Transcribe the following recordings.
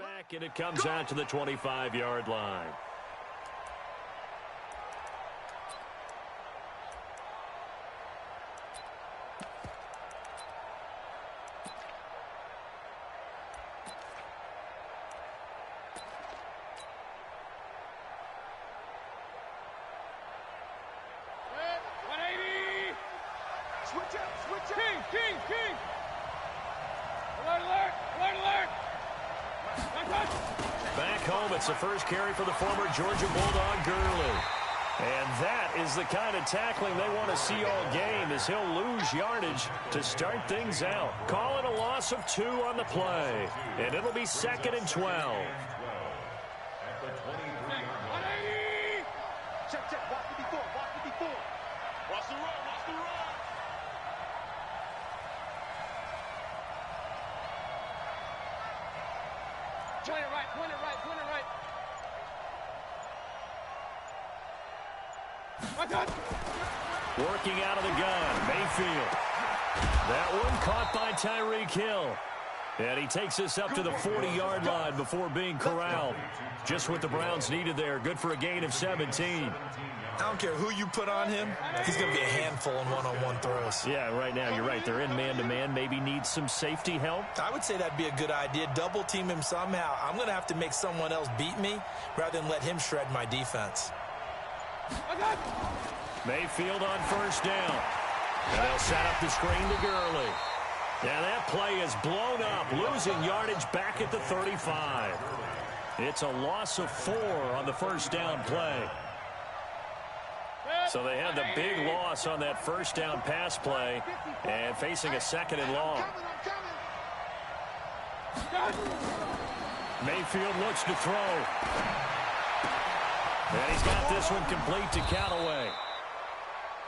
touchback, and it comes out to the 25-yard line. King! Alert! Back home, it's the first carry for the former Georgia Bulldog, Gurley. And that is the kind of tackling they want to see all game, as he'll lose yardage to start things out. Call it a loss of 2 on the play, and it'll be 2nd and 12. Check. Watch the before. Watch the run. Point it right. Working out of the gun, Mayfield. That one caught by Tyreek Hill. And he takes us up to the 40-yard line before being corralled. Just what the Browns needed there. Good for a gain of 17. I don't care who you put on him. He's going to be a handful in one-on-one throws. Yeah, right now you're right. They're in man-to-man. Maybe needs some safety help. I would say that'd be a good idea. Double team him somehow. I'm going to have to make someone else beat me rather than let him shred my defense. Mayfield on first down. And they'll set up the screen to Gurley. Yeah, that play is blown up, losing yardage back at the 35. It's a loss of 4 on the first down play. So they had the big loss on that first down pass play and facing a 2nd and long. Mayfield looks to throw. And he's got this one complete to Callaway.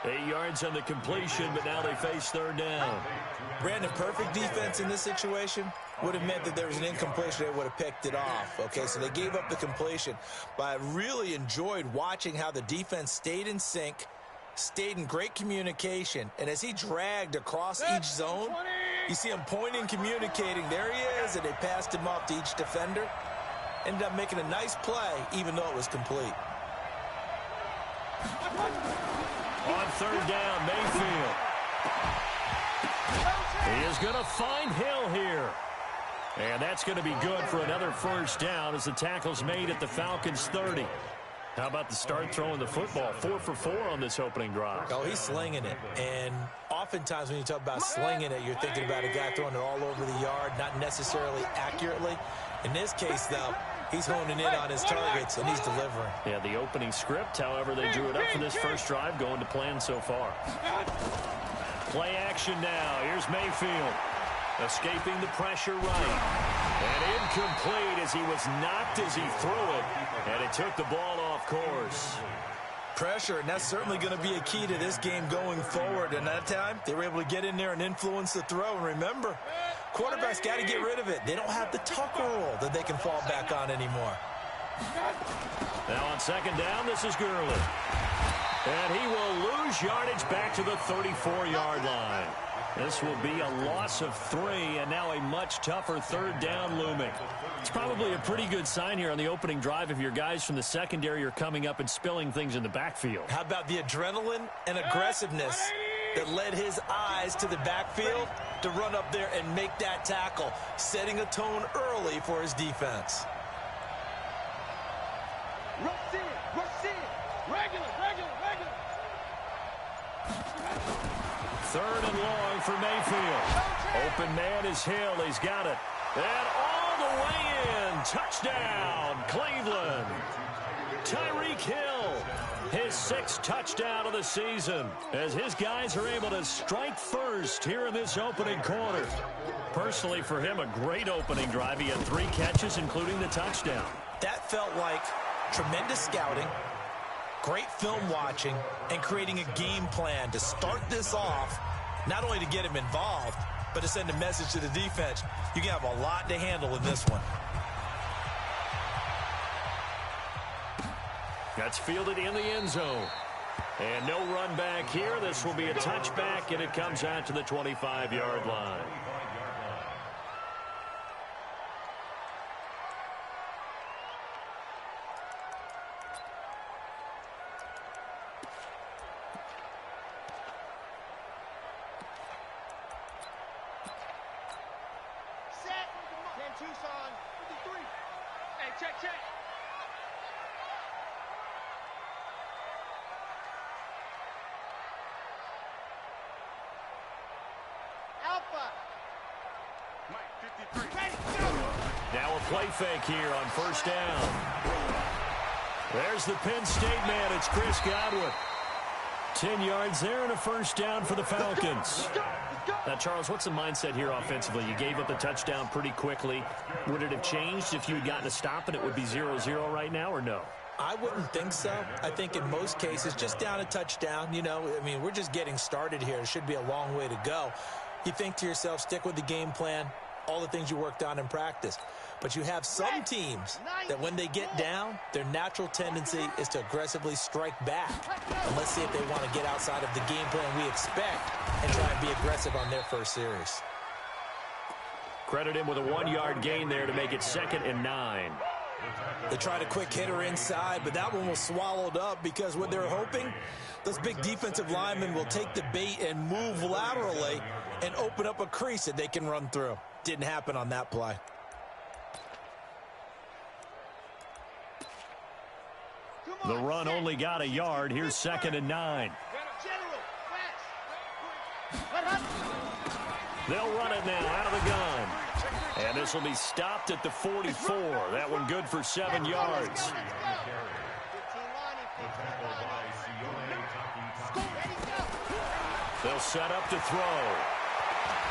8 yards on the completion, but now they face 3rd down. Brandon, perfect defense in this situation would have meant that there was an incompletion. They would have picked it off. Okay, so they gave up the completion. But I really enjoyed watching how the defense stayed in sync, stayed in great communication. And as he dragged across each zone, you see him pointing, communicating. There he is, and they passed him off to each defender. Ended up making a nice play, even though it was complete. On 3rd down, Mayfield. He is going to find Hill here. And that's going to be good for another first down as the tackle's made at the Falcons' 30. How about the start throwing the football? 4 for 4 on this opening drive. Oh, he's slinging it. And oftentimes when you talk about slinging it, you're thinking about a guy throwing it all over the yard, not necessarily accurately. In this case, though, he's honing in on his targets, and he's delivering. Yeah, the opening script, however, they drew it up for this first drive, going to plan so far. Play action now. Here's Mayfield. Escaping the pressure right. And incomplete as he was knocked as he threw it. And it took the ball off course. Pressure, and that's certainly going to be a key to this game going forward. And that time, they were able to get in there and influence the throw. And remember, quarterbacks got to get rid of it. They don't have the Tucker rule that they can fall back on anymore. Now on 2nd down, this is Gurley. And he will lose yardage back to the 34-yard line. This will be a loss of 3, and now a much tougher 3rd down looming. It's probably a pretty good sign here on the opening drive if your guys from the secondary are coming up and spilling things in the backfield. How about the adrenaline and aggressiveness that led his eyes to the backfield to run up there and make that tackle, setting a tone early for his defense. Rush in. Regular. 3rd and long for Mayfield. Open man is Hill. He's got it. And all the way in. Touchdown, Cleveland. Tyreek Hill, his 6th touchdown of the season, as his guys are able to strike first here in this opening quarter. Personally, for him, a great opening drive. He had 3 catches, including the touchdown. That felt like tremendous scouting, great film watching, and creating a game plan to start this off, not only to get him involved, but to send a message to the defense. You can have a lot to handle in this one. That's fielded in the end zone. And no run back here. This will be a touchback, and it comes out to the 25-yard line. Tucson. 53. Hey, check. Alpha. Mike, 53. Ready, go. Now a play fake here on first down. There's the Penn State man. It's Chris Godwin. 10 yards there and a first down for the Falcons. Now, Charles, what's the mindset here offensively? You gave up the touchdown pretty quickly. Would it have changed if you had gotten a stop and it would be 0-0 right now, or no? I wouldn't think so. I think in most cases, just down a touchdown, you know, I mean, we're just getting started here. It should be a long way to go. You think to yourself, stick with the game plan, all the things you worked on in practice. But you have some teams that when they get down, their natural tendency is to aggressively strike back. And let's see if they want to get outside of the game plan we expect and try and be aggressive on their first series. Credit him with a 1-yard gain there to make it 2nd and 9. They tried a quick hitter inside, but that one was swallowed up because what they're hoping, those big defensive linemen will take the bait and move laterally and open up a crease that they can run through. Didn't happen on that play. The run only got a yard. Here's 2nd and 9. They'll run it now out of the gun. And this will be stopped at the 44. That one good for 7 yards. They'll set up to throw.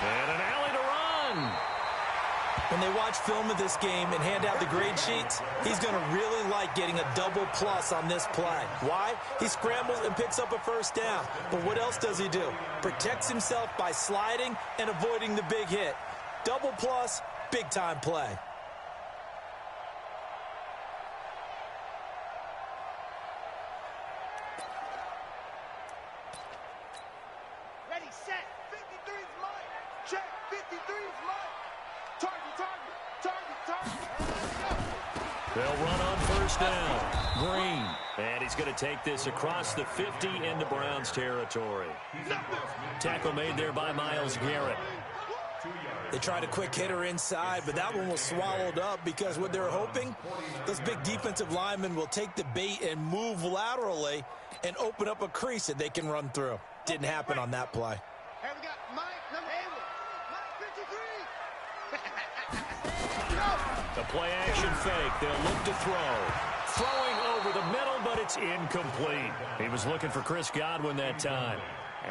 And an alley to run. When they watch film of this game and hand out the grade sheets, he's going to really like getting a double plus on this play. Why? He scrambles and picks up a first down. But what else does he do? Protects himself by sliding and avoiding the big hit. Double plus, big time play. Ready, set. 53's mine. Check. 53's mine. Target. They'll run on first down. Green. And he's going to take this across the 50 into Browns territory. Tackle made there by Myles Garrett. They tried a quick hitter inside, but that one was swallowed up because what they're hoping, those big defensive linemen will take the bait and move laterally and open up a crease that they can run through. Didn't happen on that play. Hey, we got Mike, number 8. Mike 53. The play action fake. They'll look to throw. Throwing over the middle, but it's incomplete. He was looking for Chris Godwin that time.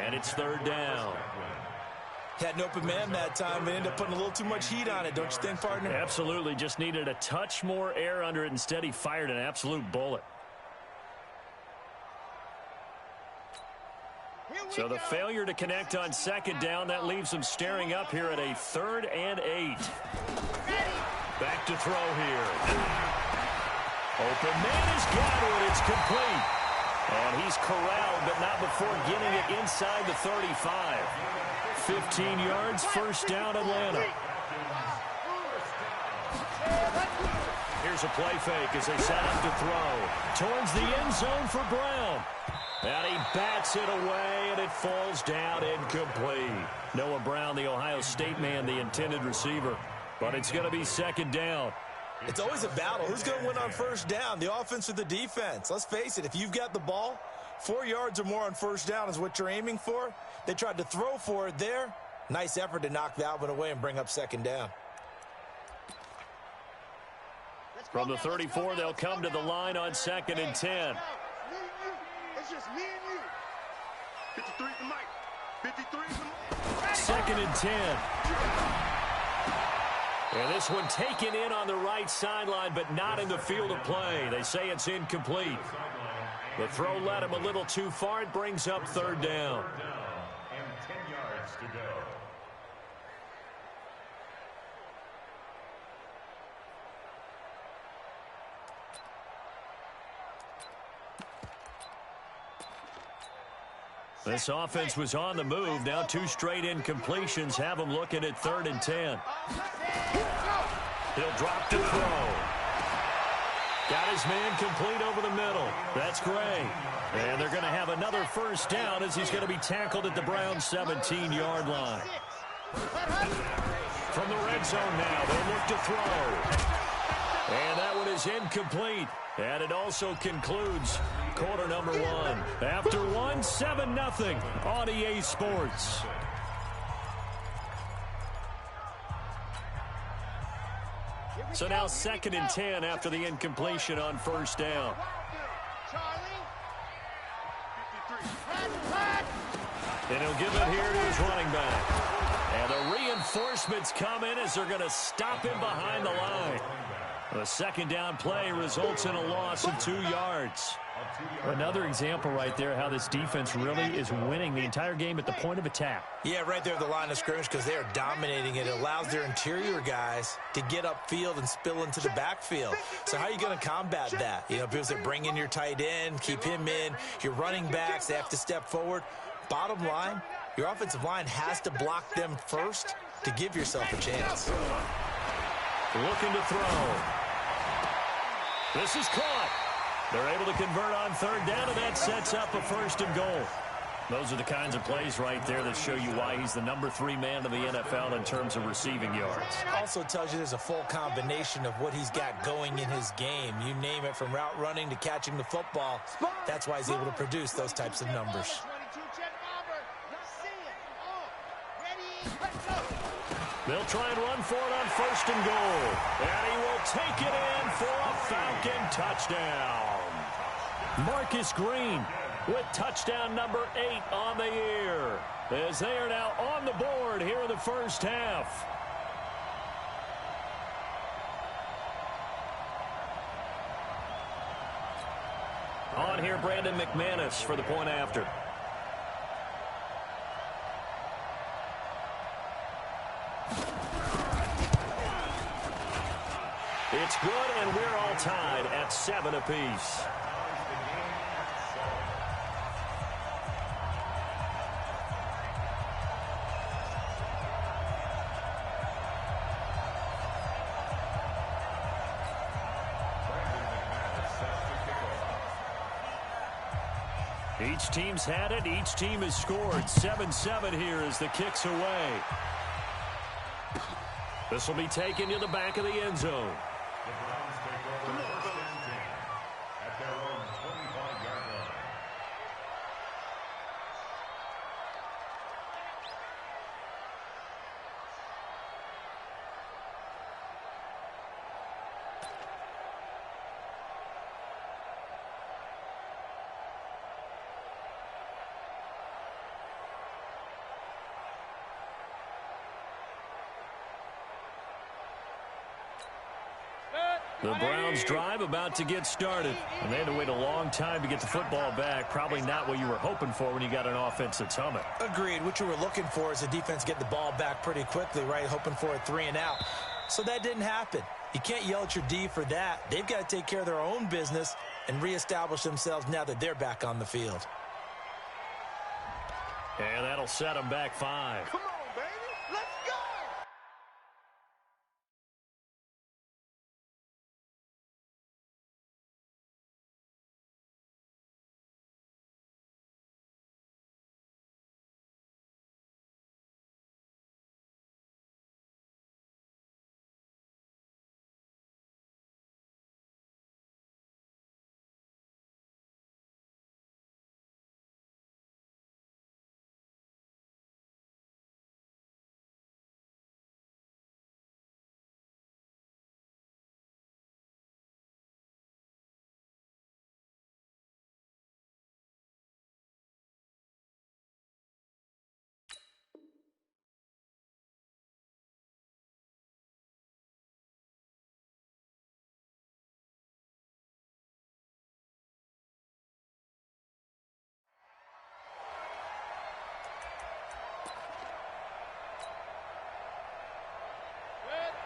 And it's 3rd down. Had an open man that time, but ended up putting a little too much heat on it, don't you think, partner? Absolutely. Just needed a touch more air under it. Instead, he fired an absolute bullet. So the failure to connect on 2nd down, that leaves him staring up here at a 3rd and 8. Back to throw here. Open man is Godwin. It's complete. And he's corralled, but not before getting it inside the 35. 15 yards, first down, Atlanta. Here's a play fake as they set up to throw. Towards the end zone for Brown. And he bats it away, and it falls down incomplete. Noah Brown, the Ohio State man, the intended receiver. But it's going to be 2nd down. It's always a battle. Who's going to win on first down, the offense or the defense? Let's face it, if you've got the ball, 4 yards or more on first down is what you're aiming for. They tried to throw for it there. Nice effort to knock that one away and bring up 2nd down. From the 34, they'll come to the line on 2nd and 10. It's just me and you. 53 for Mike. 53 for Mike. 2nd and 10. And this one taken in on the right sideline, but not in the field of play. They say it's incomplete. The throw led him a little too far. It brings up 3rd down. And 10 yards to go. This offense was on the move. Now 2 straight incompletions have them looking at 3rd and 10. He'll drop to throw. Got his man complete over the middle. That's Gray. And they're going to have another first down as he's going to be tackled at the Browns' 17-yard line. From the red zone now, they'll look to throw. And that one is incomplete. And it also concludes quarter number one. After one, 7-0 on EA Sports. So now 2nd and 10 after the incompletion on first down. And he'll give it here to his running back. And the reinforcements come in as they're going to stop him behind the line. The second down play results in a loss of 2 yards. Another example right there how this defense really is winning the entire game at the point of attack. Yeah, right there at the line of scrimmage because they are dominating it. It allows their interior guys to get upfield and spill into the backfield. So how are you going to combat that? You know, people say bring in your tight end, keep him in. Your running backs, they have to step forward. Bottom line, your offensive line has to block them first to give yourself a chance. Looking to throw. This is caught. They're able to convert on third down, and that sets up a 1st and goal. Those are the kinds of plays right there that show you why he's the number 3 man in the NFL in terms of receiving yards. Also tells you there's a full combination of what he's got going in his game. You name it, from route running to catching the football. That's why he's able to produce those types of numbers. They'll try and run for it on 1st and goal. And he will take it in for a Falcon touchdown. Marcus Green with touchdown number 8 on the year, as they are now on the board here in the first half. On here, Brandon McManus for the point after. It's good, and we're all tied at 7 apiece. Each team's had it. Each team has scored. 7-7 here as the kick's away. This will be taken to the back of the end zone. At their own 25-yard line. The Browns drive about to get started. And they had to wait a long time to get the football back. Probably not what you were hoping for when you got an offense that's humming. Agreed. What you were looking for is the defense get the ball back pretty quickly, right? Hoping for a 3 and out. So that didn't happen. You can't yell at your D for that. They've got to take care of their own business and reestablish themselves now that they're back on the field. And that'll set them back 5. Come on, baby. Let's go.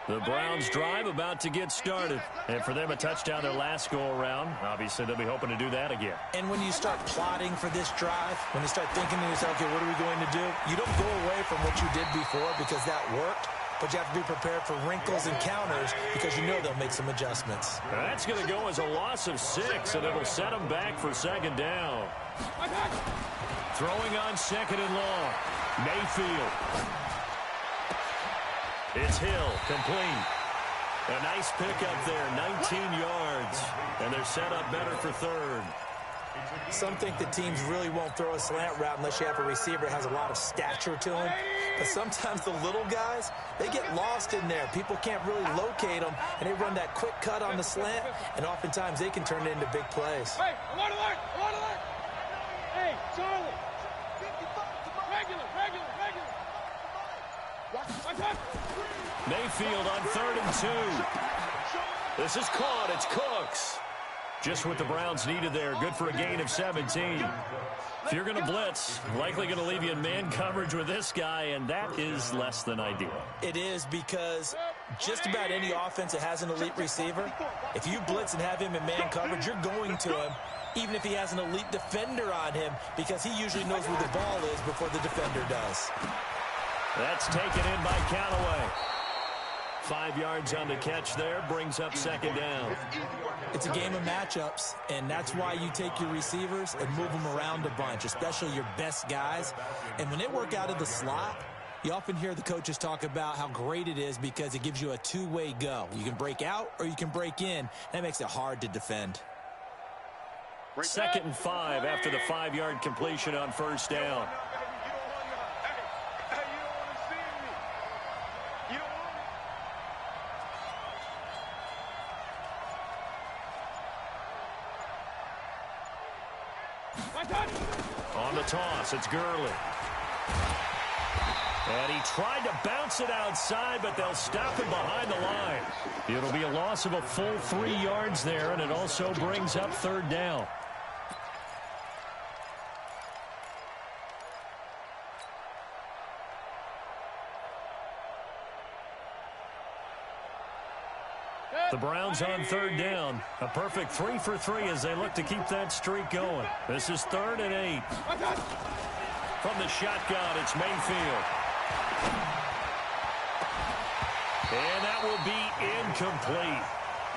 The Browns drive about to get started. And for them, a touchdown their last go-around. Obviously, they'll be hoping to do that again. And when you start plotting for this drive, when you start thinking to yourself, okay, what are we going to do? You don't go away from what you did before because that worked, but you have to be prepared for wrinkles and counters because you know they'll make some adjustments. That's going to go as a loss of 6, and it'll set them back for 2nd down. Throwing on 2nd and long. Mayfield. It's Hill, complete. A nice pickup there, 19 yards. And they're set up better for third. Some think that teams really won't throw a slant route unless you have a receiver that has a lot of stature to him. But sometimes the little guys, they get lost in there. People can't really locate them, and they run that quick cut on the slant, and oftentimes they can turn it into big plays. Hey, alert, alert, alert, alert. Hey, Charlie. Regular. Mayfield on 3rd and 2. This is caught. It's Cooks. Just what the Browns needed there. Good for a gain of 17. If you're going to blitz, likely going to leave you in man coverage with this guy, and that is less than ideal. It is, because just about any offense that has an elite receiver, if you blitz and have him in man coverage, you're going to him, even if he has an elite defender on him, because he usually knows where the ball is before the defender does. That's taken in by Callaway. 5 yards on the catch there, brings up 2nd down. It's a game of matchups, and that's why you take your receivers and move them around a bunch, especially your best guys. And when they work out of the slot, you often hear the coaches talk about how great it is because it gives you a two-way go. You can break out or you can break in. That makes it hard to defend. 2nd and 5 after the 5-yard completion on 1st down. On the toss, it's Gurley. And he tried to bounce it outside, but they'll stop him behind the line. It'll be a loss of a full 3 yards there, and it also brings up 3rd down. The Browns on 3rd down. A perfect 3 for 3 as they look to keep that streak going. This is 3rd and 8. From the shotgun, it's Mayfield. And that will be incomplete.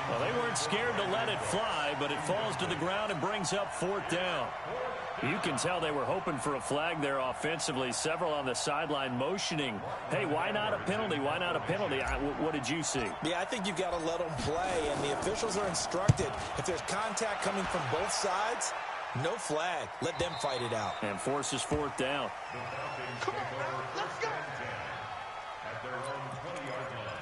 Well, they weren't scared to let it fly, but it falls to the ground and brings up 4th down. You can tell they were hoping for a flag there offensively. Several on the sideline motioning, hey, why not a penalty? Why not a penalty? What did you see? Yeah, I think you've got to let them play, and the officials are instructed. If there's contact coming from both sides, no flag. Let them fight it out. And forces 4th down. Come on, now, let's go. At their own 20-yard line.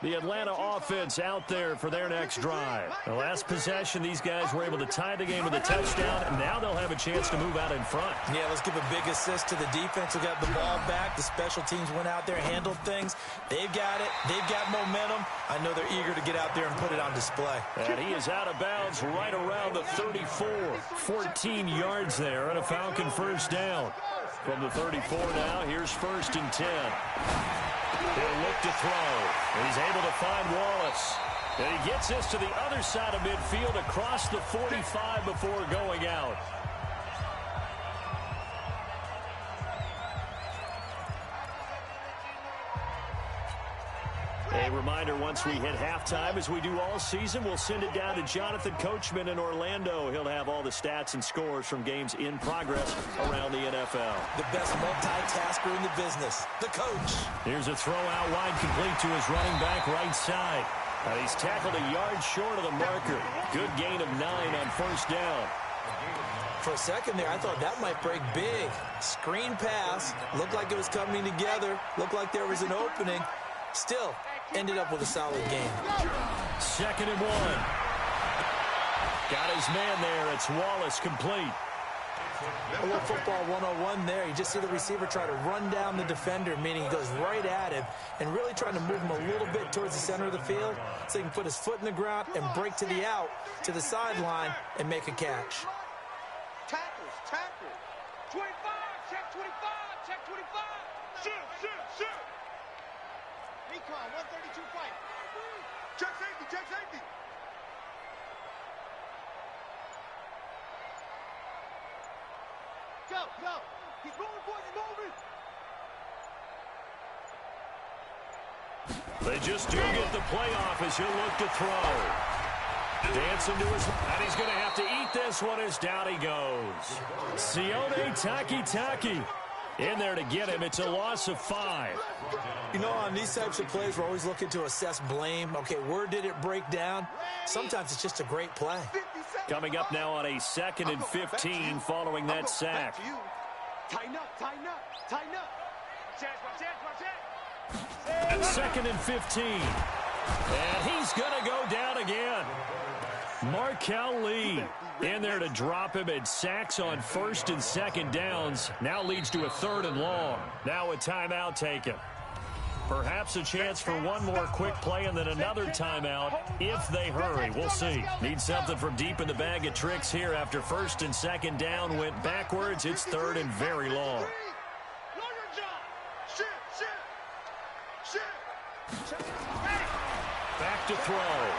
The Atlanta offense out there for their next drive. The last possession, these guys were able to tie the game with a touchdown, and now they'll have a chance to move out in front. Yeah, let's give a big assist to the defense who got the ball back. The special teams went out there, handled things. They've got it. They've got momentum. I know they're eager to get out there and put it on display. And he is out of bounds right around the 34. 14 yards there and a Falcon 1st down. From the 34 now, here's 1st and 10. He'll look to throw. He's able to find Wallace. And he gets this to the other side of midfield across the 45 before going out. A reminder, once we hit halftime, as we do all season, we'll send it down to Jonathan Coachman in Orlando. He'll have all the stats and scores from games in progress around the NFL. The best multitasker in the business, the coach. Here's a throw out wide, complete to his running back right side. And he's tackled a yard short of the marker. Good gain of 9 on 1st down. For a second there, I thought that might break big. Screen pass, looked like it was coming together, looked like there was an opening. Still, ended up with a solid game. 2nd and 1. Got his man there. It's Wallace, complete. A little football 101 there. You just see the receiver try to run down the defender, meaning he goes right at him and really trying to move him a little bit towards the center of the field so he can put his foot in the ground and break to the out, to the sideline, and make a catch. Tackles, tackle. 25, check 25, check 25. Shoot. Recon, 132 fight. Check safety, check safety. Go. He's moving, boys, he's moving. They just do get the playoff as he'll look to throw. Dancing to his, and he's going to have to eat this one as down he goes. Sione Takitaki in there to get him. It's a loss of 5. You know, on these types of plays, we're always looking to assess blame. Okay, where did it break down? Sometimes it's just a great play. Coming up now on a 2nd and 15 following that sack. Tighten up, tighten up, tighten up. Watch it. 2nd and 15. And he's going to go down again. Markel Lee in there to drop him, and sacks on 1st and 2nd downs. Now leads to a 3rd and long. Now a timeout taken. Perhaps a chance for one more quick play and then another timeout if they hurry. We'll see. Need something from deep in the bag of tricks here after 1st and 2nd down went backwards. It's 3rd and very long. Back to throw.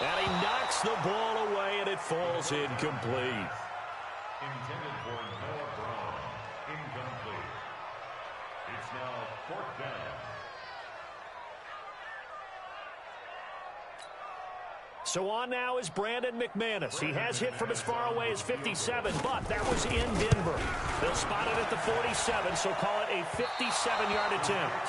And he knocks the ball away, and it falls incomplete. Intended for Noah Brown. Incomplete. It's now 4th down. So on now is Brandon McManus. He has hit from as far away as 57, but that was in Denver. They'll spot it at the 47, so call it a 57-yard attempt.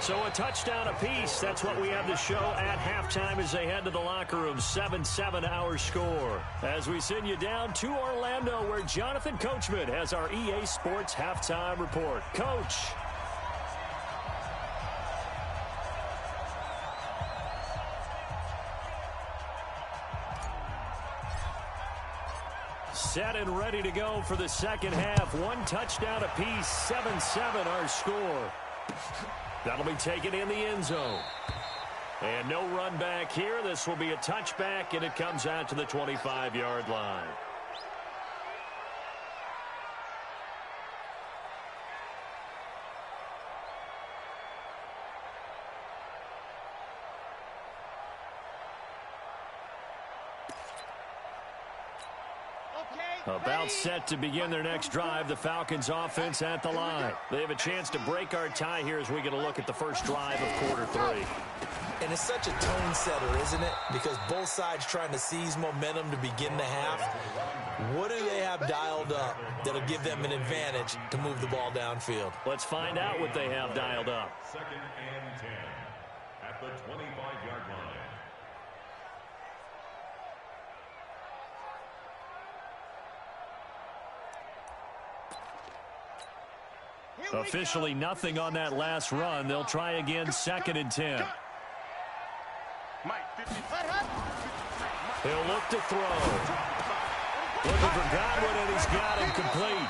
So a touchdown apiece. That's what we have to show at halftime as they head to the locker room. 7-7 our score. As we send you down to Orlando, where Jonathan Coachman has our EA Sports halftime report. Coach. Set and ready to go for the second half. One touchdown apiece. 7-7 our score. That'll be taken in the end zone. And no run back here. This will be a touchback, and it comes out to the 25-yard line. About set to begin their next drive, the Falcons offense at the line. They have a chance to break our tie here as we get a look at the first drive of quarter 3. And it's such a tone setter, isn't it? Because both sides trying to seize momentum to begin the half. What do they have dialed up that'll give them an advantage to move the ball downfield? Let's find out what they have dialed up. 2nd and 10 at the 25-yard line. Officially nothing on that last run. They'll try again 2nd and 10. He'll look to throw. Looking for Godwin, and he's got him complete.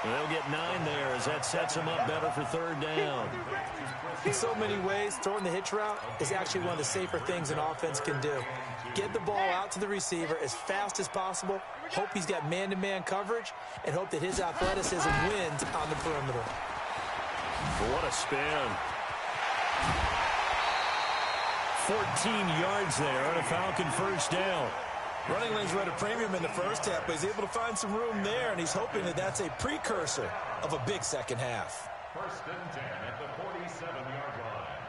They'll get 9 there as that sets him up better for 3rd down. In so many ways, throwing the hitch route is actually one of the safer things an offense can do. Get the ball out to the receiver as fast as possible, hope he's got man-to-man coverage, and hope that his athleticism wins on the perimeter. What a spin. 14 yards there on a Falcon first down. Running lanes were at a premium in the first half, but he's able to find some room there, and he's hoping that that's a precursor of a big second half. 1st and 10 at the 47-yard line.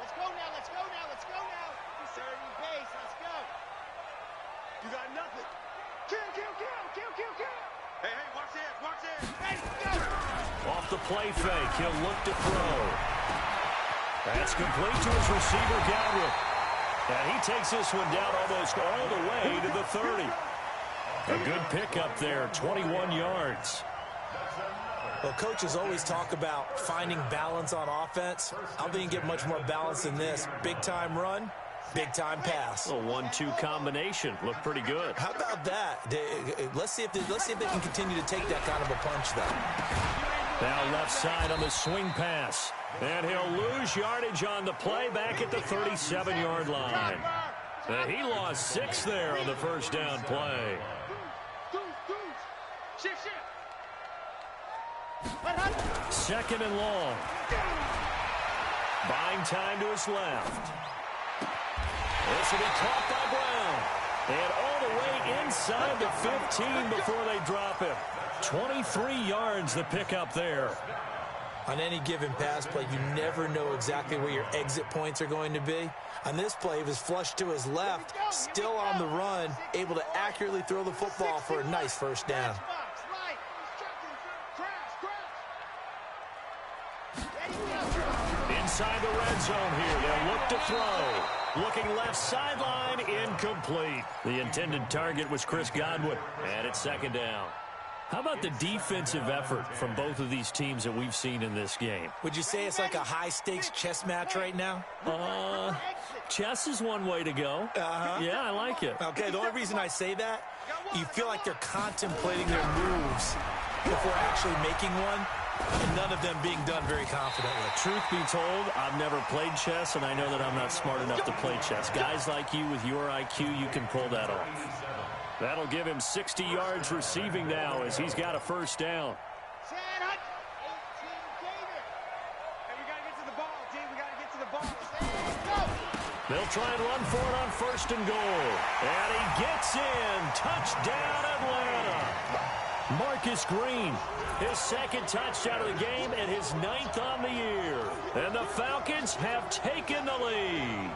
Let's go now, let's go now, let's go now. We're starting pace, let's go. You got nothing. Kill. Hey, watch this. Hey, go. Off the play fake, he'll look to throw. That's complete to his receiver, Godwin. And he takes this one down almost all the way to the 30. A good pickup there, 21 yards. Well, coaches always talk about finding balance on offense. I don't think you can get much more balance than this. Big-time run, big-time pass. A 1-2 combination. Looked pretty good. How about that? Let's see if they can continue to take that kind of a punch, though. Now left side on the swing pass. And he'll lose yardage on the play back at the 37-yard line. He lost 6 there on the first down play. Shift. 2nd and long. Buying time to his left. This will be caught by Brown. And all the way inside the 15 before they drop him. 23 yards the pickup there. On any given pass play, you never know exactly where your exit points are going to be. On this play, he was flushed to his left, still on the run, able to accurately throw the football for a nice first down. Inside the red zone here, they'll look to throw. Looking left sideline, incomplete. The intended target was Chris Godwin, and it's second down. How about the defensive effort from both of these teams that we've seen in this game? Would you say it's like a high-stakes chess match right now? Chess is one way to go. Yeah, I like it. Okay, the only reason I say that, you feel like they're contemplating their moves before actually making one, and none of them being done very confidently. Truth be told, I've never played chess, and I know that I'm not smart enough to play chess. Guys like you with your IQ, you can pull that off. That'll give him 60 yards receiving now as he's got a first down. They'll try and run for it on first and goal. And he gets in. Touchdown, Atlanta. Marcus Green, his second touchdown of the game and his 9th on the year. And the Falcons have taken the lead.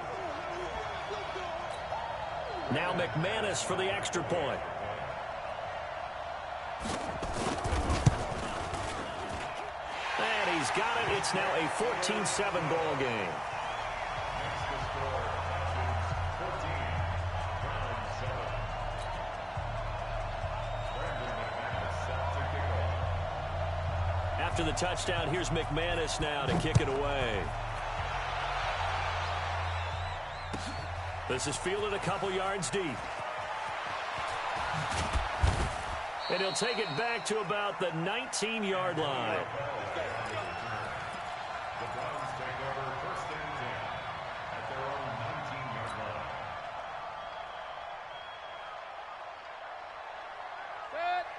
Now McManus for the extra point. And he's got it. It's now a 14-7 ball game. After the touchdown, here's McManus now to kick it away. This is fielded a couple yards deep. And he'll take it back to about the 19-yard line. The Browns take over first and 10 at their own 19-yard line.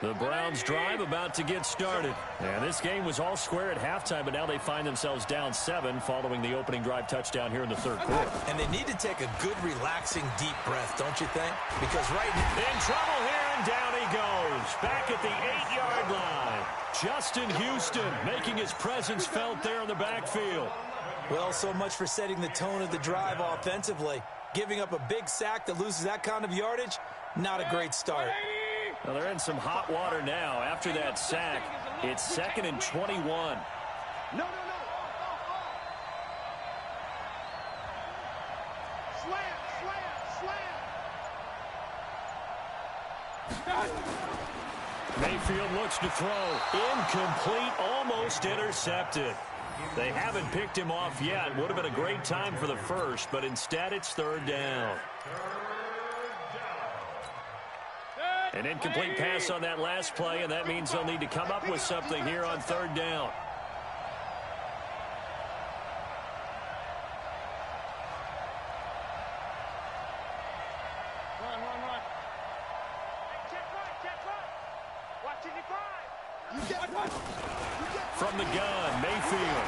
The Browns drive about to get started. And this game was all square at halftime, but now they find themselves down 7 following the opening drive touchdown here in the third quarter. And they need to take a good, relaxing, deep breath, don't you think? Because right now... In trouble here, and down he goes. Back at the 8-yard line. Justin Houston making his presence felt there in the backfield. Well, so much for setting the tone of the drive offensively. Giving up a big sack that loses that kind of yardage, not a great start. Well, they're in some hot water now. After that sack, it's 2nd and 21. No. Slam. Mayfield looks to throw. Incomplete, almost intercepted. They haven't picked him off yet. Would have been a great time for the first, but instead it's 3rd down. An incomplete pass on that last play, and that means they'll need to come up with something here on 3rd down. Run. Watch it, From the gun, Mayfield.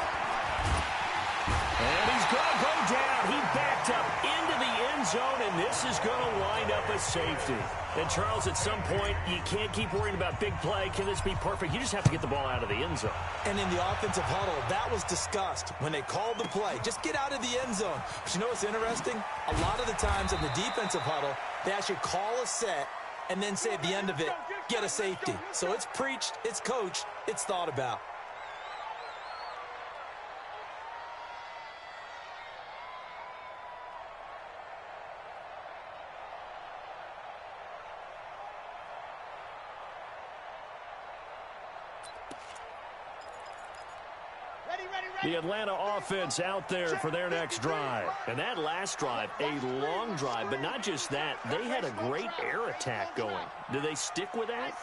And he's going to go down. He backed up into the end zone, and this is going to wind up a safety. And, Charles, at some point, you can't keep worrying about big play. Can this be perfect? You just have to get the ball out of the end zone. And in the offensive huddle, that was discussed when they called the play. Just get out of the end zone. But you know what's interesting? A lot of the times in the defensive huddle, they actually call a set and then say at the end of it, get a safety. So it's preached, it's coached, it's thought about. The Atlanta offense out there for their next drive. And that last drive, a long drive, but not just that. They had a great air attack going. Do they stick with that?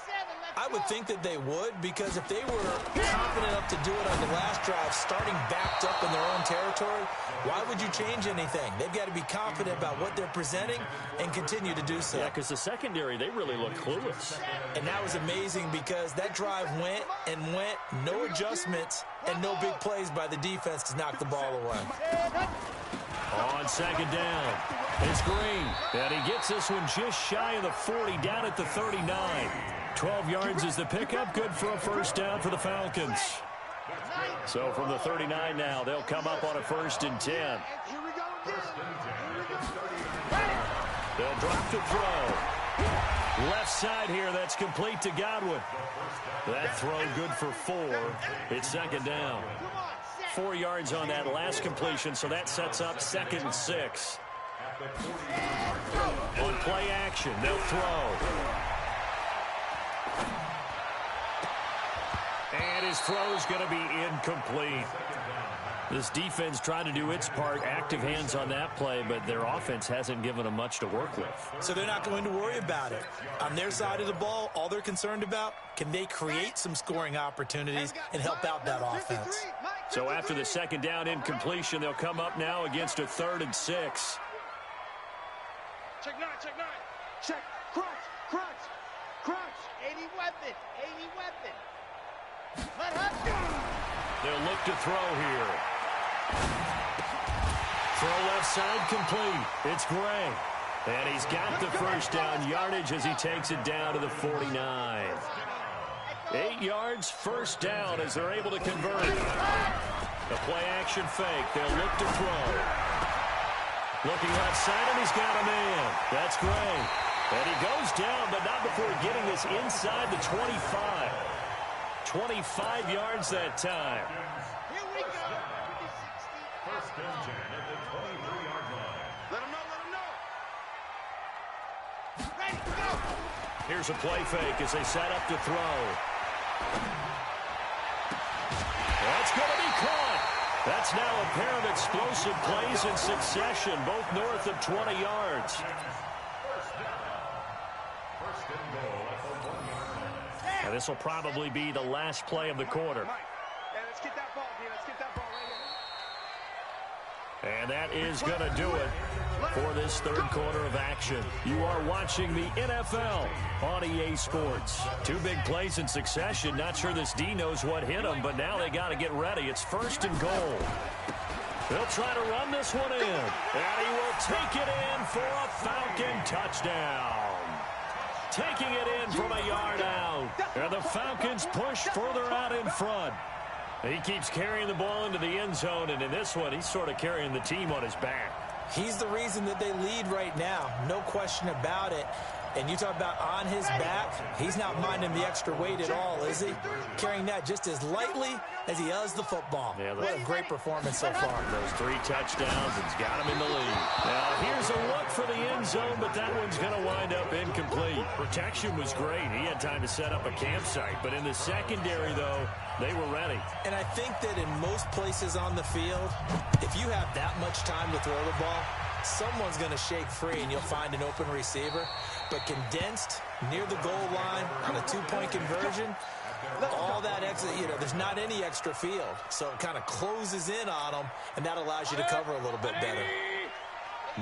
I would think that they would, because if they were confident enough to do it on the last drive, starting backed up in their own territory, why would you change anything? They've got to be confident about what they're presenting and continue to do so. Yeah, because the secondary, they really look clueless. And that was amazing because that drive went, no adjustments, and no big plays by the defense to knock the ball away. On 2nd down, it's Green. And he gets this one just shy of the 40, down at the 39. 12 yards is the pickup. Good for a first down for the Falcons. So from the 39 now, they'll come up on a 1st and 10. Here we go again. They'll drop to throw. Left side here, that's complete to Godwin. That throw good for 4. It's 2nd down. 4 yards on that last completion, so that sets up 2nd and 6. On play action, they'll throw. And his throw is going to be incomplete. This defense trying to do its part, active hands on that play, but their offense hasn't given them much to work with. So they're not going to worry about it. On their side of the ball, all they're concerned about, can they create some scoring opportunities and help out that offense? So after the 2nd down incompletion, they'll come up now against a 3rd and 6. Check 9, check 9. Check. Crunch, crunch, crunch. 80 weapon, 80 weapon. They'll look to throw here. Throw left side complete. It's Gray. And he's got the first down yardage as he takes it down to the 49. 8 yards, first down as they're able to convert. The play action fake. They'll look to throw. Looking left side, and he's got a man. That's Gray. And he goes down, but not before getting this inside the 25. 25 yards that time. Here we go. 1st and 10 at the 23-yard line. Let him know, let him know. Ready, go. Here's a play fake as they set up to throw. That's going to be caught. That's now a pair of explosive plays in succession, both north of 20 yards. 1st and goal at the 1-yard line. Now, this will probably be the last play of the quarter. Yeah, let's get that ball, D. Let's get that ball right here. And that is going to do it for this 3rd quarter of action. You are watching the NFL on EA Sports. 2 big plays in succession. Not sure this D knows what hit him, but now they got to get ready. It's 1st and goal. They'll try to run this one in. And he will take it in for a Falcon touchdown. Taking it in from a yard out. And the Falcons push further out in front. He keeps carrying the ball into the end zone, and in this one, he's sort of carrying the team on his back. He's the reason that they lead right now. No question about it. And you talk about on his back, he's not minding the extra weight at all, is he? Carrying that just as lightly as he does the football. Yeah, what a great performance so far. Those 3 touchdowns, it's got him in the lead. Now, here's a look for the end zone, but that one's going to wind up incomplete. Protection was great. He had time to set up a campsite, but in the secondary, though, they were ready. And I think that in most places on the field, if you have that much time to throw the ball, someone's going to shake free and you'll find an open receiver. But condensed near the goal line on a 2-point conversion, all that extra, there's not any extra field. So it kind of closes in on them, and that allows you to cover a little bit better.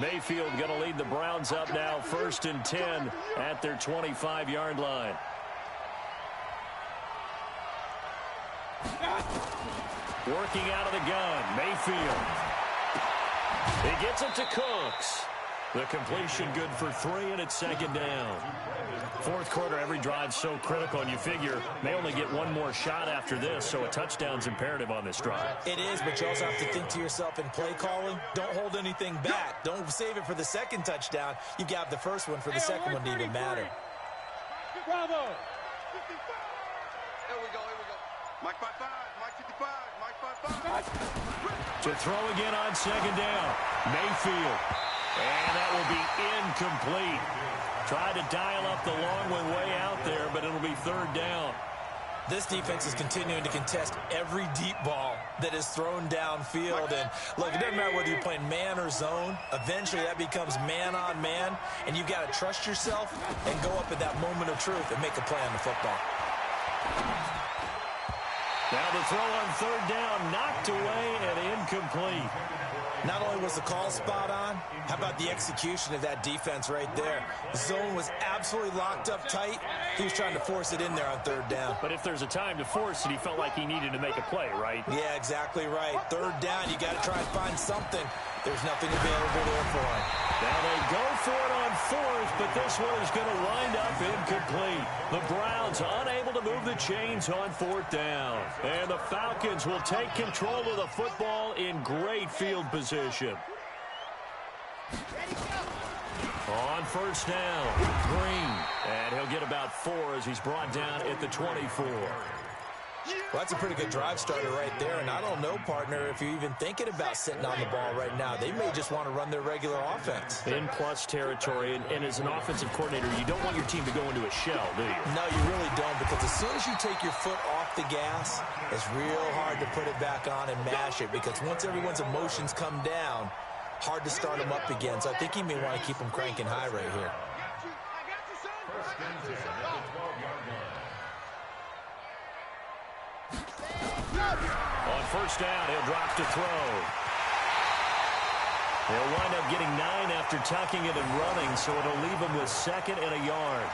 Mayfield going to lead the Browns up now, 1st and 10 at their 25-yard line. Working out of the gun, Mayfield. He gets it to Cooks. The completion good for 3, and it's 2nd down. 4th quarter, every drive so critical, and you figure they only get one more shot after this, so a touchdown's imperative on this drive. It is, but you also have to think to yourself in play calling, don't hold anything back. Don't save it for the 2nd touchdown. You got the first one for the 2nd one to even matter. Bravo. 55. Here we go, here we go. Mike 55, Mike 55, Mike 55. To throw again on 2nd down. Mayfield. And that will be incomplete. Tried to dial up the long one way out there, but it'll be 3rd down. This defense is continuing to contest every deep ball that is thrown downfield. And look, it doesn't matter whether you're playing man or zone. Eventually, that becomes man on man, and you've got to trust yourself and go up at that moment of truth and make a play on the football. Now the throw on 3rd down, knocked away and incomplete. Not only was the call spot on, how about the execution of that defense right there? The zone was absolutely locked up tight. He was trying to force it in there on 3rd down. But if there's a time to force it, he felt like he needed to make a play, right? Yeah, exactly right. 3rd down, you got to try and find something. There's nothing available there for him. Now they go for it on 4th, but this one is going to wind up incomplete. The Browns unable to move the chains on 4th down. And the Falcons will take control of the football in great field position. On 1st down, Green. And he'll get about 4 as he's brought down at the 24. Well, that's a pretty good drive starter right there, and I don't know, partner, if you're even thinking about sitting on the ball right now. They may just want to run their regular offense. In plus territory, and as an offensive coordinator, you don't want your team to go into a shell, do you? No, you really don't, because as soon as you take your foot off the gas, it's real hard to put it back on and mash it, because once everyone's emotions come down, hard to start them up again. So I think he may want to keep them cranking high right here. On 1st down, he'll drop to throw. He'll wind up getting 9 after tucking it and running, so it'll leave him with 2nd and a yard.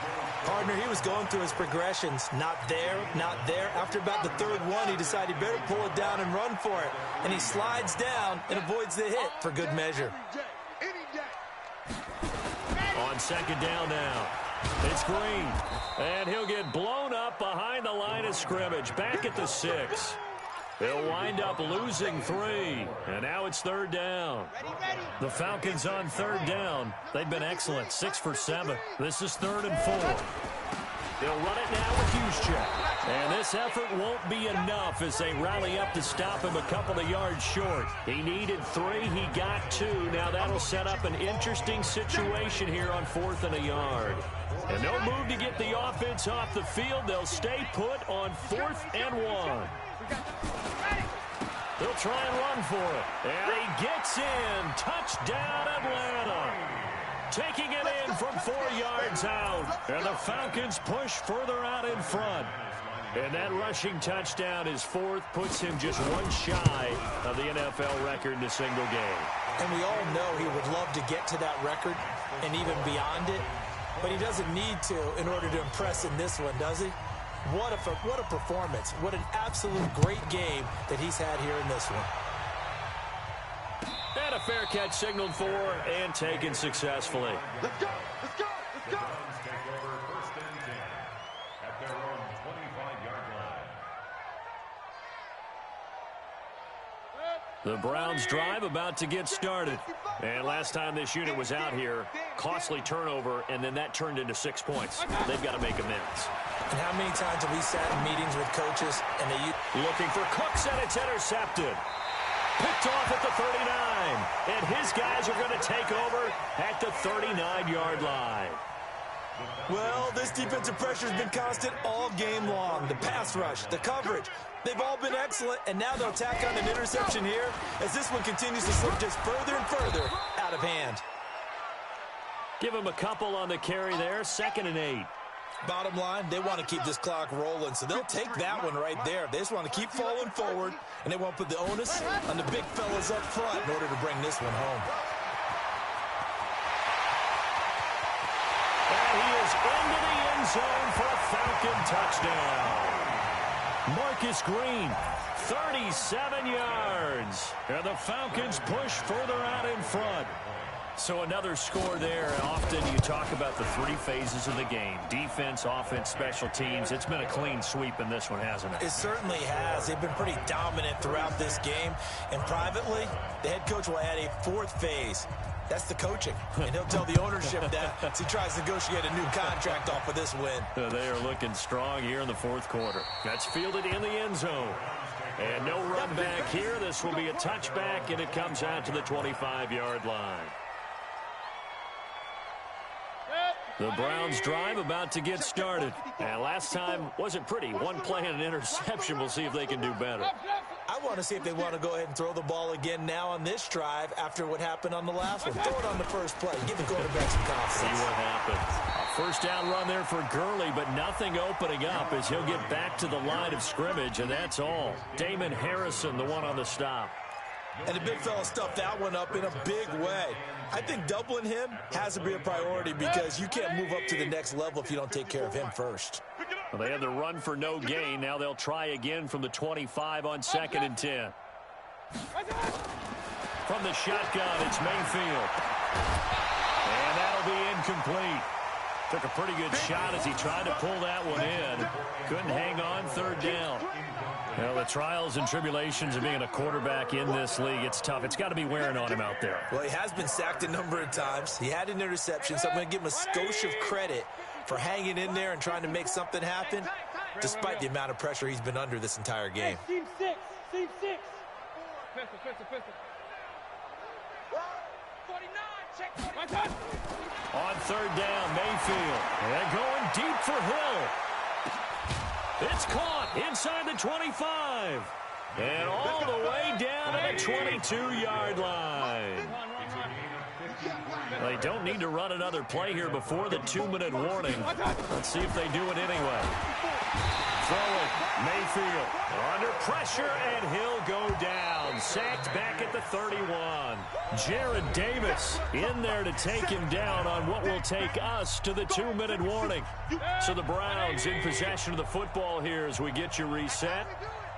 Partner, he was going through his progressions. Not there, not there. After about the 3rd one, he decided he better pull it down and run for it. And he slides down and avoids the hit for good measure. On 2nd down now, it's Green. And he'll get blown up behind the line of scrimmage, back at the 6. He'll wind up losing 3, and now it's 3rd down. The Falcons on 3rd down. They've been excellent, 6 for 7. This is 3rd and 4. They'll run it now with Juszczyk. And this effort won't be enough as they rally up to stop him a couple of yards short. He needed 3, he got 2. Now that'll set up an interesting situation here on 4th and a yard. And no move to get the offense off the field. They'll stay put on 4th and 1. They'll try and run for it. And he gets in. Touchdown, Atlanta. Taking it in from 4 yards out. And the Falcons push further out in front. And that rushing touchdown, his 4th, puts him just 1 shy of the NFL record in a single game. And we all know he would love to get to that record and even beyond it. But he doesn't need to in order to impress in this one, does he? What a performance. What an absolute great game that he's had here in this one. And a fair catch signaled for and taken successfully. Let's go! Let's go! Let's go! Take over 1st and 10 at their own 25-yard line. The Browns drive about to get started. And last time this unit was out here, costly turnover, and then that turned into 6 points. They've got to make amends. And how many times have we sat in meetings with coaches and they looking for Cooks, and it's intercepted. Picked off at the 39. And his guys are going to take over at the 39-yard line. Well, this defensive pressure has been constant all game long. The pass rush, the coverage, they've all been excellent, and now they'll tack on an interception here as this one continues to slip just further and further out of hand. Give him a couple on the carry there, 2nd and 8. Bottom line, they want to keep this clock rolling, so they'll take that one right there. They just want to keep falling forward, and they won't put the onus on the big fellas up front in order to bring this one home. And he is into the end zone for a Falcon touchdown. Marcus Green, 37 yards. And the Falcons push further out in front. So another score there. Often you talk about the 3 phases of the game. Defense, offense, special teams. It's been a clean sweep in this one, hasn't it? It certainly has. They've been pretty dominant throughout this game. And privately, the head coach will add a 4th phase. That's the coaching. And he'll tell the ownership that as he tries to negotiate a new contract off of this win. They are looking strong here in the 4th quarter. That's fielded in the end zone. And no run back here. This will be a touchback, and it comes out to the 25-yard line. The Browns drive about to get started. And last time wasn't pretty. 1 play and an interception. We'll see if they can do better. I want to see if they want to go ahead and throw the ball again now on this drive after what happened on the last one. Throw it on the first play. Give the quarterback some confidence. See what happens. First down run there for Gurley, but nothing opening up as he'll get back to the line of scrimmage, and that's all. Damon Harrison, the one on the stop. And the big fella stuffed that one up in a big way. I think doubling him has to be a priority because you can't move up to the next level if you don't take care of him first. Well, they had the run for no gain. Now they'll try again from the 25 on 2nd and 10. From the shotgun, it's Mayfield. And that'll be incomplete. Took a pretty good shot as he tried to pull that one in. Couldn't hang on, third down. Well, the trials and tribulations of being a quarterback in this league, it's tough. It's got to be wearing on him out there. Well, he has been sacked a number of times. He had an interception, so I'm going to give him a skosh of credit for hanging in there and trying to make something happen, despite the amount of pressure he's been under this entire game. Team 6. Team 6. Pistol. 49. Check 49. On third down, Mayfield. And going deep for Hill. It's caught inside the 25. And all the way down to the 22-yard line. They don't need to run another play here before the 2-minute warning. Let's see if they do it anyway. Throwing, Mayfield under pressure, and he'll go down. Sacked back at the 31. Jared Davis in there to take him down on what will take us to the 2-minute warning. So the Browns in possession of the football here as we get you reset.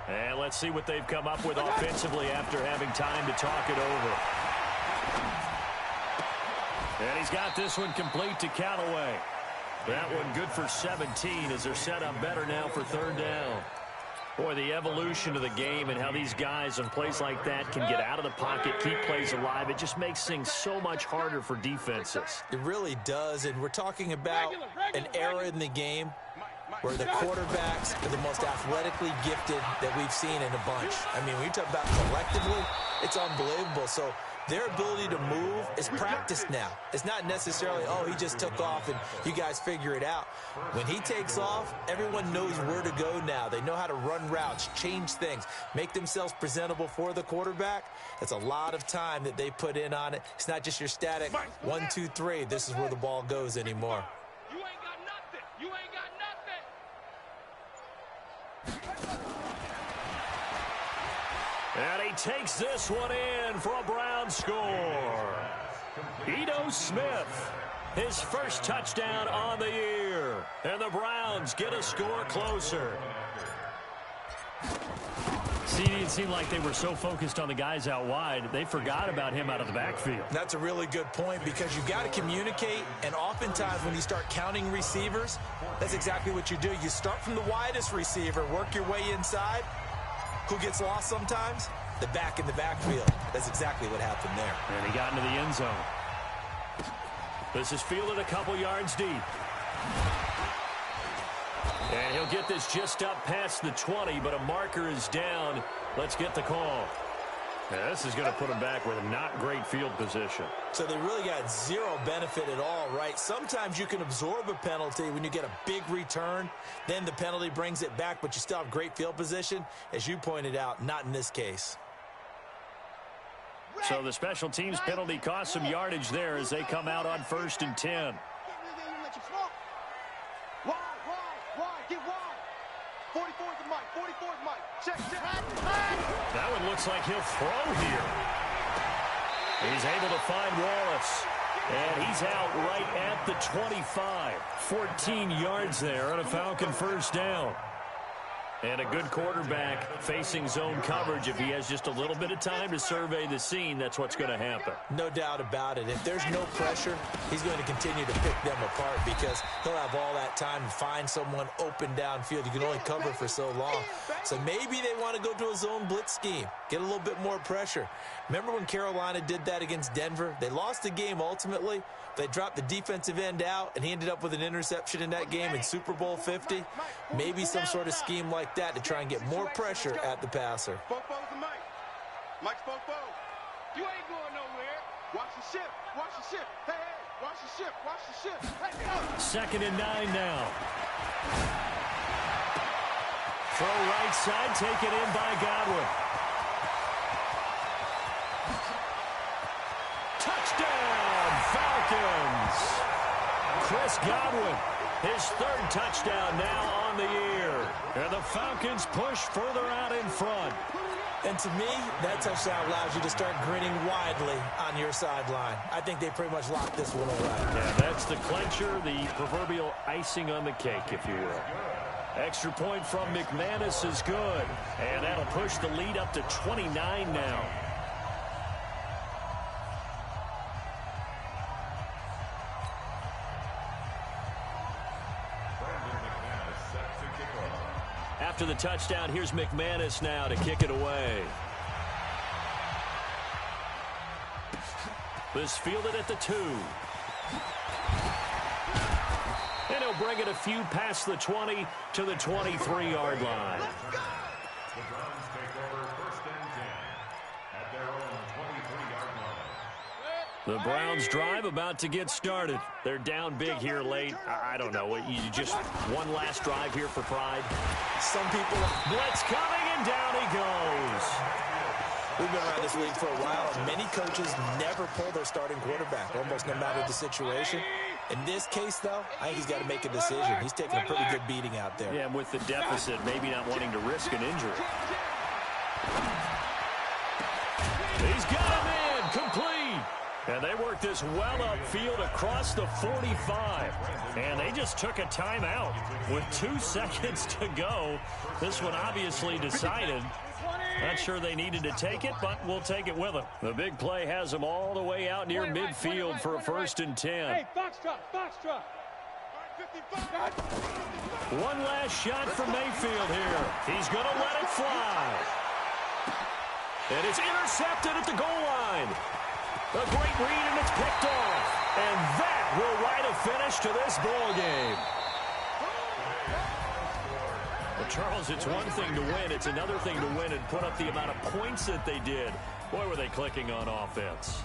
And let's see what they've come up with offensively after having time to talk it over. And he's got this one complete to Callaway. That one good for 17 as they're set up better now for third down. Boy, the evolution of the game and how these guys on plays like that can get out of the pocket, keep plays alive, it just makes things so much harder for defenses. It really does, and we're talking about an era in the game where the quarterbacks are the most athletically gifted that we've seen in a bunch. I mean, when you talk about collectively, it's unbelievable. So their ability to move is practiced now. It's not necessarily, oh, he just took off and you guys figure it out. When he takes off, everyone knows where to go now. They know how to run routes, change things, make themselves presentable for the quarterback. That's a lot of time that they put in on it. It's not just your static 1, 2, 3. This is where the ball goes anymore. You ain't got nothing. You ain't got nothing. And he takes this one in for a Brown score. Ito Smith, his first touchdown on the year. And the Browns get a score closer. See, it seemed like they were so focused on the guys out wide, they forgot about him out of the backfield. That's a really good point because you've got to communicate, and oftentimes when you start counting receivers, that's exactly what you do. You start from the widest receiver, work your way inside. Who gets lost sometimes? The back in the backfield. That's exactly what happened there. And he got into the end zone. This is fielded a couple yards deep. And he'll get this just up past the 20, but a marker is down. Let's get the call. Yeah, this is going to put him back with not great field position. So they really got zero benefit at all, right? Sometimes you can absorb a penalty when you get a big return. Then the penalty brings it back, but you still have great field position. As you pointed out, not in this case. So the special teams penalty cost some yardage there as they come out on 1st and 10. Wide, get wide. 44's the mic, 44's mic. Check. That one looks like he'll throw here. He's able to find Wallace. And he's out right at the 25. 14 yards there on a Falcon first down. And a good quarterback facing zone coverage. If he has just a little bit of time to survey the scene, that's what's going to happen. No doubt about it. If there's no pressure, he's going to continue to pick them apart because he'll have all that time to find someone open downfield. You can only cover for so long. So maybe they want to go to a zone blitz scheme, get a little bit more pressure. Remember when Carolina did that against Denver? They lost the game ultimately. They dropped the defensive end out, and he ended up with an interception in that game in Super Bowl 50. Maybe some sort of scheme like that to try and get more pressure at the passer. Fofo's the mic. Mike's Fofo. You ain't going nowhere. Watch the ship. Watch the ship. Hey, watch the ship. Watch the ship. Hey, go. 2nd and 9 now. Throw right side, taken in by Godwin. Touchdown, Falcons. Chris Godwin, his 3rd touchdown now on the year. And the Falcons push further out in front. And to me, that touchdown allows you to start grinning widely on your sideline. I think they pretty much locked this one away. Yeah, that's the clincher, the proverbial icing on the cake, if you will. Extra point from McManus is good. And that'll push the lead up to 29 now. After the touchdown, here's McManus now to kick it away. This fielded at the 2. And he'll bring it a few past the 20 to the 23-yard line. The Browns take over 1st and 10 at their own 23-yard line. The Browns drive about to get started. They're down big here late. I don't know. You just one last drive here for pride. Some people... Blitz coming, and down he goes. We've been around this league for a while, and many coaches never pull their starting quarterback, almost no matter the situation. In this case, though, I think he's got to make a decision. He's taking a pretty good beating out there. Yeah, and with the deficit, maybe not wanting to risk an injury. He's got him in, complete. And they work this well upfield across the 45. And they just took a timeout with 2 seconds to go. This one obviously decided. Not sure they needed to take it, but we'll take it with them. The big play has them all the way out near midfield for a 1st and 10. Hey, box truck. One last shot for Mayfield here. He's going to let it fly. And it's intercepted at the goal line. A great read, and it's picked off. And that will write a finish to this ball game. Well, Charles, it's one thing to win. It's another thing to win and put up the amount of points that they did. Boy, were they clicking on offense.